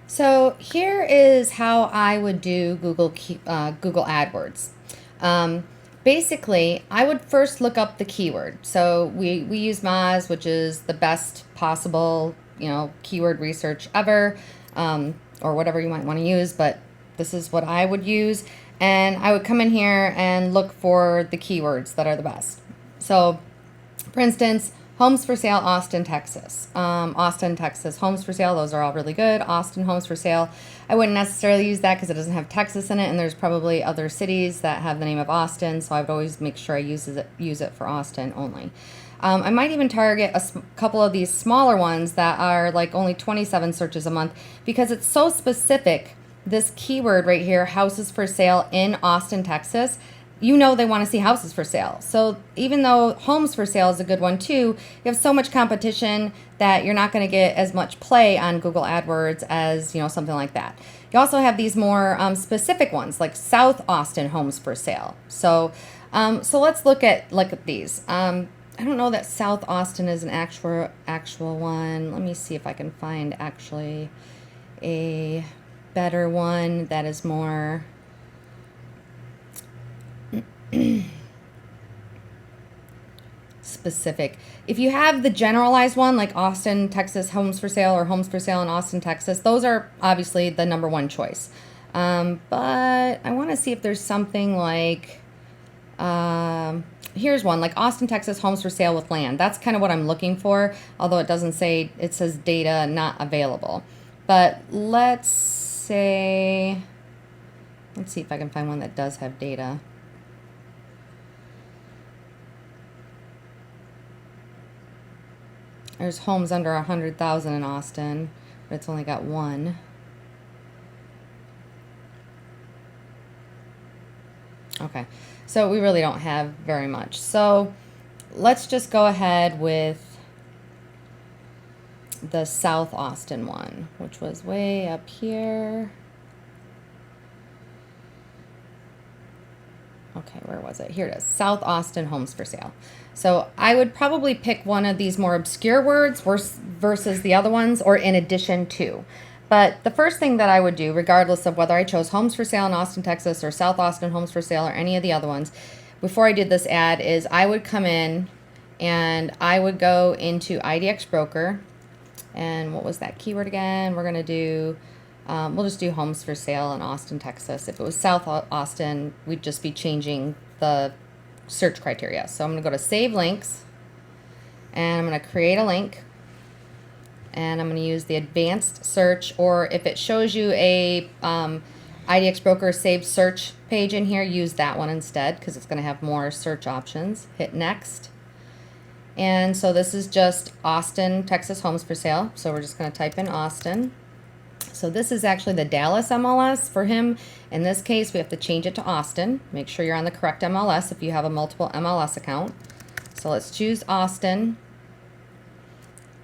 So here is how I would do Google AdWords. Basically, I would first look up the keyword. So we use Moz, which is the best possible, keyword research ever, or whatever you might want to use, but this is what I would use. And I would come in here and look for the keywords that are the best. So, for instance, homes for sale, Austin, Texas. Austin, Texas, homes for sale. Those are all really good. Austin, homes for sale. I wouldn't necessarily use that because it doesn't have Texas in it, and there's probably other cities that have the name of Austin, so I would always make sure I use it for Austin only. I might even target a couple of these smaller ones that are like only 27 searches a month because it's so specific. This keyword right here, houses for sale in Austin, Texas, they want to see houses for sale. So even though homes for sale is a good one too, you have so much competition that you're not going to get as much play on Google AdWords as, something like that. You also have these more specific ones like South Austin homes for sale. So let's look at these. I don't know that South Austin is an actual one. Let me see if I can find actually a better one that is more specific. If you have the generalized one like Austin, Texas homes for sale or homes for sale in Austin, Texas, those are obviously the number one choice. But I want to see if there's something like, here's one like Austin, Texas homes for sale with land. That's kind of what I'm looking for, although it doesn't say, it says data not available. But let's see if I can find one that does have data. There's homes under 100,000 in Austin, but it's only got one. Okay, so we really don't have very much. So let's just go ahead with the South Austin one, which was way up here. Okay, where was it? Here it is. South Austin homes for sale. So I would probably pick one of these more obscure words versus the other ones, or in addition to. But the first thing that I would do, regardless of whether I chose homes for sale in Austin, Texas, or South Austin homes for sale, or any of the other ones, before I did this ad, is I would come in and I would go into IDXBroker. And what was that keyword again? We're going to do... we'll just do homes for sale in Austin, Texas. If it was South Austin, we'd just be changing the search criteria. So I'm going to go to Save Links, and I'm going to create a link, and I'm going to use the advanced search, or if it shows you a IDXBroker saved search page in here, use that one instead because it's going to have more search options. Hit Next. And so this is just Austin, Texas homes for sale. So we're just going to type in Austin. So this is actually the Dallas MLS for him. In this case, we have to change it to Austin. Make sure you're on the correct MLS if you have a multiple MLS account. So let's choose Austin.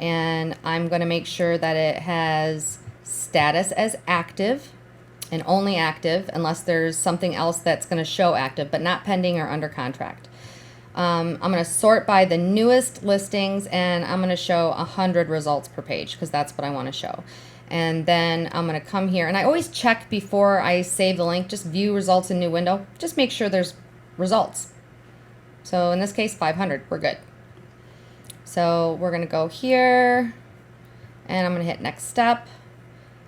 And I'm going to make sure that it has status as active and only active unless there's something else that's going to show active, but not pending or under contract. I'm going to sort by the newest listings, and I'm going to show 100 results per page because that's what I want to show. And then I'm going to come here, and I always check before I save the link, just view results in new window. Just make sure there's results. So in this case, 500, we're good. So we're going to go here, and I'm going to hit next step.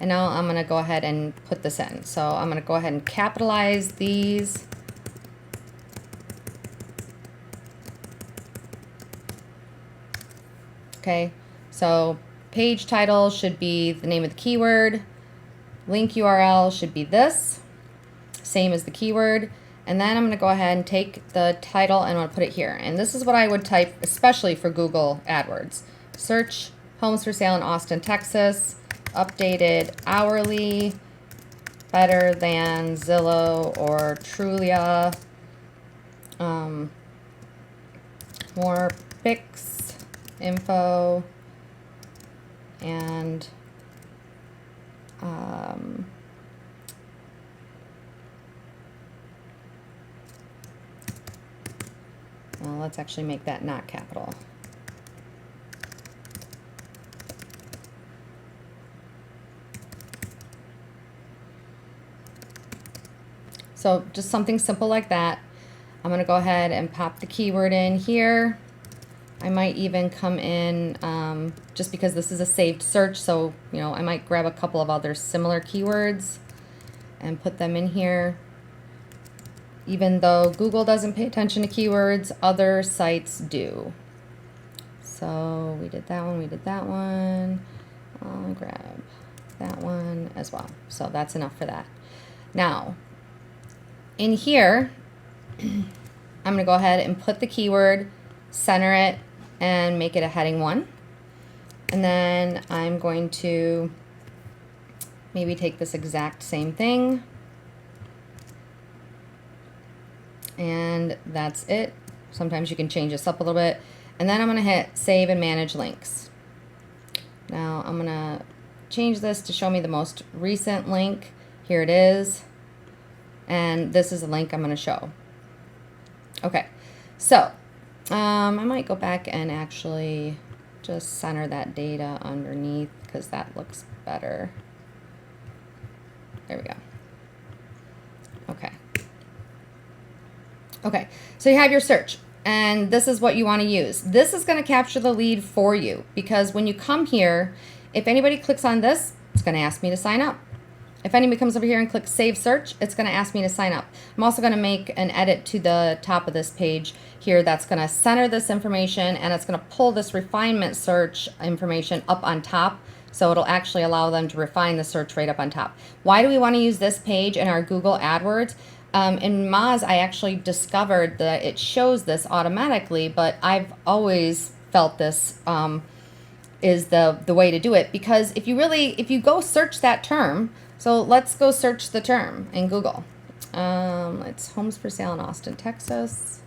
And now I'm going to go ahead and put this in. So I'm going to go ahead and capitalize these. Okay, so page title should be the name of the keyword. Link URL should be this, same as the keyword. And then I'm going to go ahead and take the title and I'm going to put it here. And this is what I would type, especially for Google AdWords. Search homes for sale in Austin, Texas, updated hourly, better than Zillow or Trulia, more pics, info, and Well, let's actually make that not capital. So just something simple like that. I'm going to go ahead and pop the keyword in here. I might even come in, just because this is a saved search, so, you know, I might grab a couple of other similar keywords and put them in here. Even though Google doesn't pay attention to keywords, other sites do. So we did that one, we did that one. I'll grab that one as well. So that's enough for that. Now, in here, I'm going to go ahead and put the keyword, center it, and make it a heading 1. And then I'm going to maybe take this exact same thing, and that's it. Sometimes you can change this up a little bit. And then I'm going to hit save and manage links. Now I'm going to change this to show me the most recent link. Here it is. And this is the link I'm going to show. Okay, so I might go back and actually just center that data underneath because that looks better. There we go. Okay. Okay, so you have your search, and this is what you want to use. This is going to capture the lead for you, because when you come here, if anybody clicks on this, it's going to ask me to sign up. If anybody comes over here and clicks Save Search, it's going to ask me to sign up. I'm also going to make an edit to the top of this page here that's going to center this information, and it's going to pull this refinement search information up on top, so it'll actually allow them to refine the search right up on top. Why do we want to use this page in our Google AdWords? In Moz, I actually discovered that it shows this automatically, but I've always felt this is the way to do it, because if you go search that term, so let's go search the term in Google. It's homes for sale in Austin, Texas.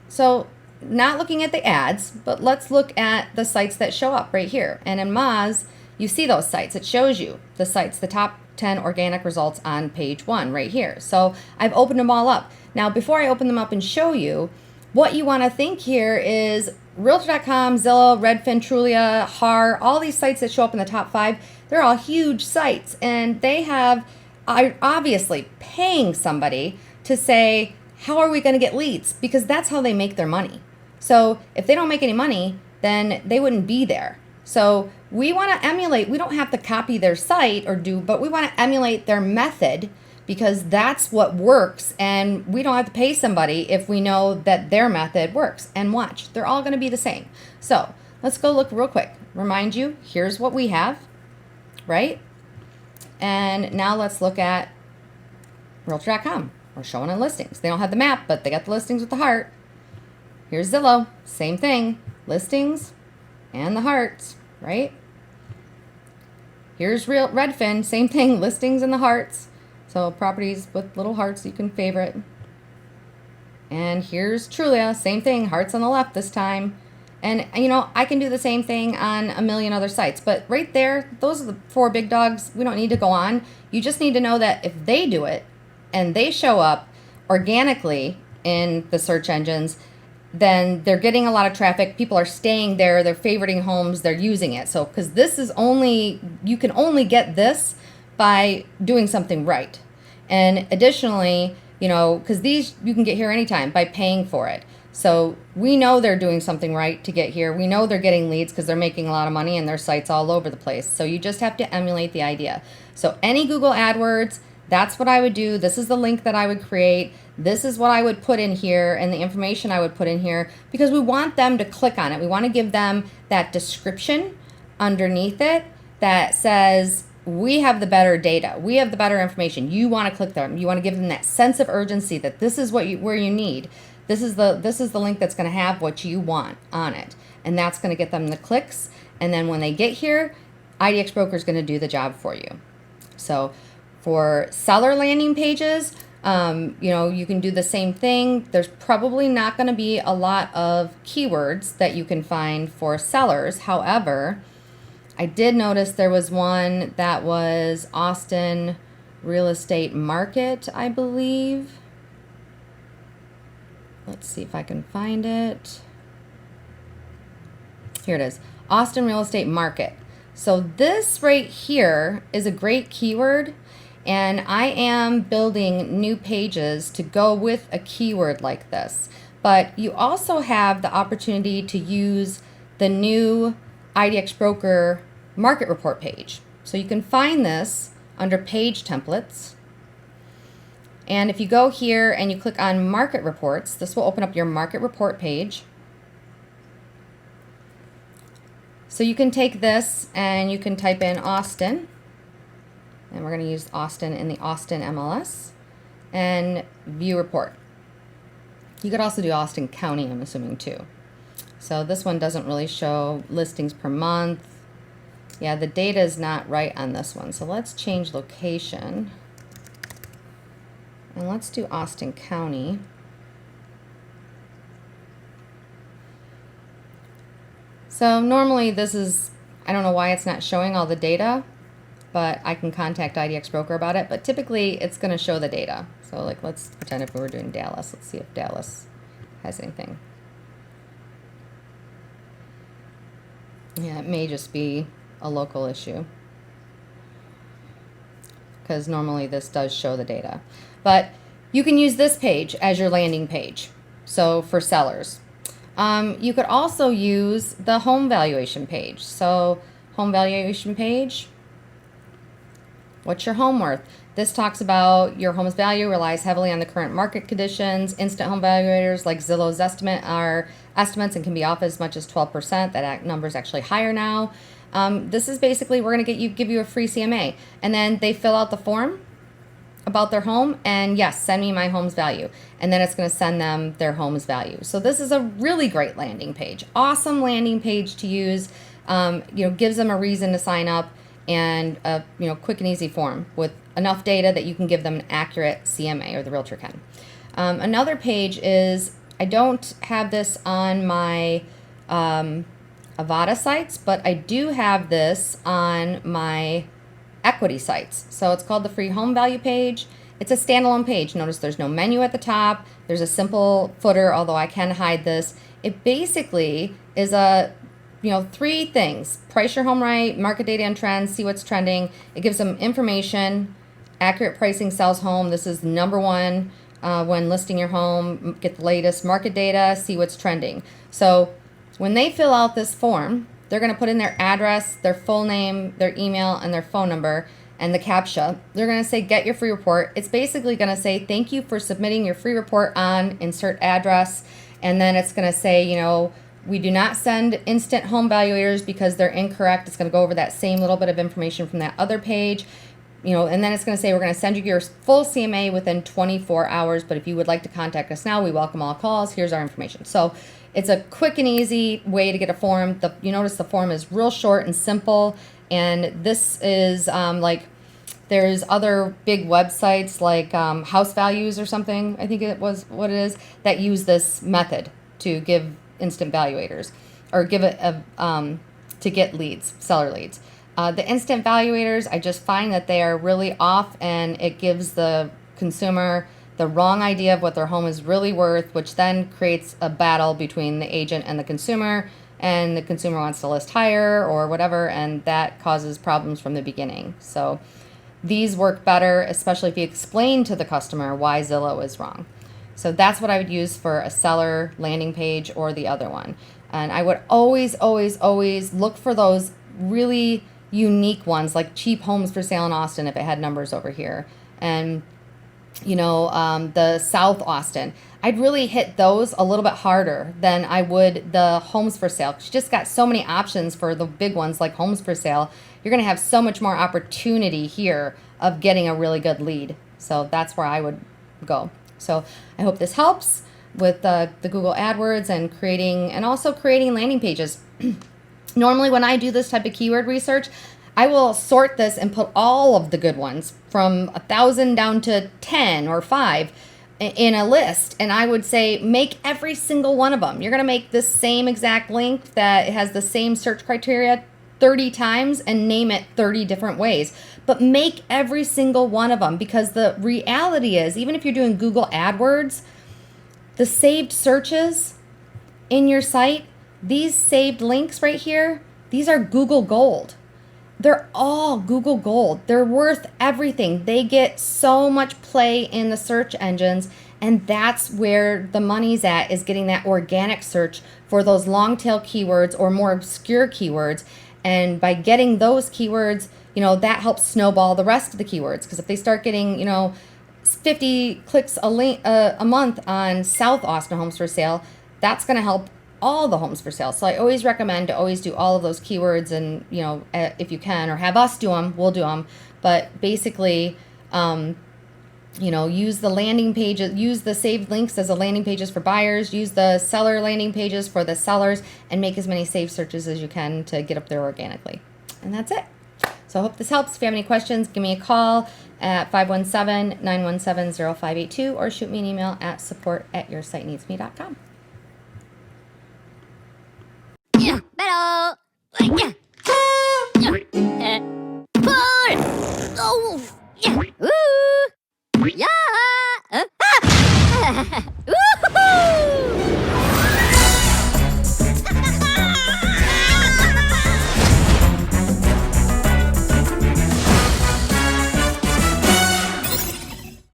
So not looking at the ads, but let's look at the sites that show up right here. And in Moz, you see those sites. It shows you the sites, the top 10 organic results on page 1 right here. So I've opened them all up. Now, before I open them up and show you, what you want to think here is Realtor.com, Zillow, Redfin, Trulia, HAR, all these sites that show up in the top 5, they're all huge sites, and they are obviously paying somebody to say, how are we going to get leads? Because that's how they make their money. So if they don't make any money, then they wouldn't be there. So we want to emulate, we don't have to copy their site but we want to emulate their method, because that's what works, and we don't have to pay somebody if we know that their method works. And watch, they're all going to be the same. So let's go look real quick. Remind you, here's what we have, right? And now let's look at Realtor.com. We're showing in listings. They don't have the map, but they got the listings with the heart. Here's Zillow, same thing, listings and the hearts, right? Here's Redfin, same thing, listings and the hearts. So properties with little hearts you can favorite. And here's Trulia, same thing, hearts on the left this time. And you know, I can do the same thing on a million other sites, but right there, those are the 4 big dogs. We don't need to go on. You just need to know that if they do it and they show up organically in the search engines, then they're getting a lot of traffic. People are staying there, they're favoriting homes, they're using it. So, because this is you can only get this by doing something right. And additionally, you know, because these you can get here anytime by paying for it. So we know they're doing something right to get here. We know they're getting leads because they're making a lot of money and their sites all over the place. So you just have to emulate the idea. So any Google AdWords, that's what I would do. This is the link that I would create. This is what I would put in here and the information I would put in here, because we want them to click on it. We want to give them that description underneath it that says, we have the better data. We have the better information. You want to click them. You want to give them that sense of urgency that this is where you need. This is the link that's going to have what you want on it. And that's going to get them the clicks. And then when they get here, IDXBroker is going to do the job for you. So for seller landing pages, you know, you can do the same thing. There's probably not going to be a lot of keywords that you can find for sellers. However, I did notice there was one that was Austin real estate market, I believe. let's see if I can find it. Here it is, Austin real estate market. So this right here is a great keyword, and I am building new pages to go with a keyword like this. But you also have the opportunity to use the new IDXBroker market report page. So you can find this under page templates. And if you go here and you click on market reports, this will open up your market report page. So you can take this and you can type in Austin, and we're going to use Austin in the Austin MLS, and view report. You could also do Austin County, I'm assuming, too. So this one doesn't really show listings per month. Yeah, the data is not right on this one. So let's change location. And let's do Austin County. So normally this is, I don't know why it's not showing all the data, but I can contact IDXBroker about it. But typically it's going to show the data. So like, let's pretend if we were doing Dallas. Let's see if Dallas has anything. Yeah, it may just be a local issue, because normally this does show the data. But you can use this page as your landing page, so for sellers. You could also use the home valuation page. So home valuation page, what's your home worth? This talks about your home's value relies heavily on the current market conditions. Instant home valuators like Zillow's estimate are estimates and can be off as much as 12%. That number is actually higher now. This is basically, we're going to give you a free CMA, and then they fill out the form about their home, and yes, send me my home's value, and then it's going to send them their home's value. So this is a really great landing page, awesome landing page to use. Gives them a reason to sign up, and a quick and easy form with enough data that you can give them an accurate CMA, or the realtor can. Another page is, I don't have this on my Avada sites, but I do have this on my equity sites. So it's called the free home value page. It's a standalone page. Notice there's no menu at the top. There's a simple footer, although I can hide this. It basically is a, 3 things: price your home right, market data and trends, see what's trending. It gives them information, accurate pricing sells home. This is number one when listing your home. Get the latest market data, see what's trending. So when they fill out this form, they're going to put in their address, their full name, their email, and their phone number, and the CAPTCHA. They're going to say, get your free report. It's basically going to say, thank you for submitting your free report on insert address. And then it's going to say, we do not send instant home valuators because they're incorrect. It's going to go over that same little bit of information from that other page. And then it's going to say, we're going to send you your full CMA within 24 hours. But if you would like to contact us now, we welcome all calls. Here's our information. So it's a quick and easy way to get a form. You notice the form is real short and simple. And this is there's other big websites like House Values or something, I think it was what it is, that use this method to give instant valuators, or give it to get leads, seller leads. The instant valuators, I just find that they are really off, and it gives the consumer the wrong idea of what their home is really worth, which then creates a battle between the agent and the consumer wants to list higher or whatever, and that causes problems from the beginning. So these work better, especially if you explain to the customer why Zillow is wrong. So that's what I would use for a seller landing page, or the other one. And I would always, always, always look for those really unique ones, like cheap homes for sale in Austin, if it had numbers over here. And the South Austin, I'd really hit those a little bit harder than I would the homes for sale. You just got so many options for the big ones like homes for sale. You're going to have so much more opportunity here of getting a really good lead. So that's where I would go. So I hope this helps with the Google AdWords and also creating landing pages. Normally when I do this type of keyword research, I will sort this and put all of the good ones from 1,000 down to 10 or 5 in a list. And I would say, make every single one of them. You're going to make this same exact link that has the same search criteria 30 times and name it 30 different ways. But make every single one of them, because the reality is, even if you're doing Google AdWords, The saved searches in your site, these saved links right here, these are Google Gold. They're all Google Gold. They're worth everything. They get so much play in the search engines, and that's where the money's at, is getting that organic search for those long tail keywords or more obscure keywords. And by getting those keywords, that helps snowball the rest of the keywords. Because if they start getting, 50 clicks a month on South Austin homes for sale, that's going to help all the homes for sale. So I always recommend to always do all of those keywords, and if you can, or have us do them, we'll do them. But basically, use the landing pages, use the saved links as the landing pages for buyers, use the seller landing pages for the sellers, and make as many saved searches as you can to get up there organically. And that's it. So I hope this helps. If you have any questions, give me a call at 517-917-0582 or shoot me an email at support@yoursiteneedsme.com. Yeah, pero, yeah, yeah, oh, yeah, ooh, yeah.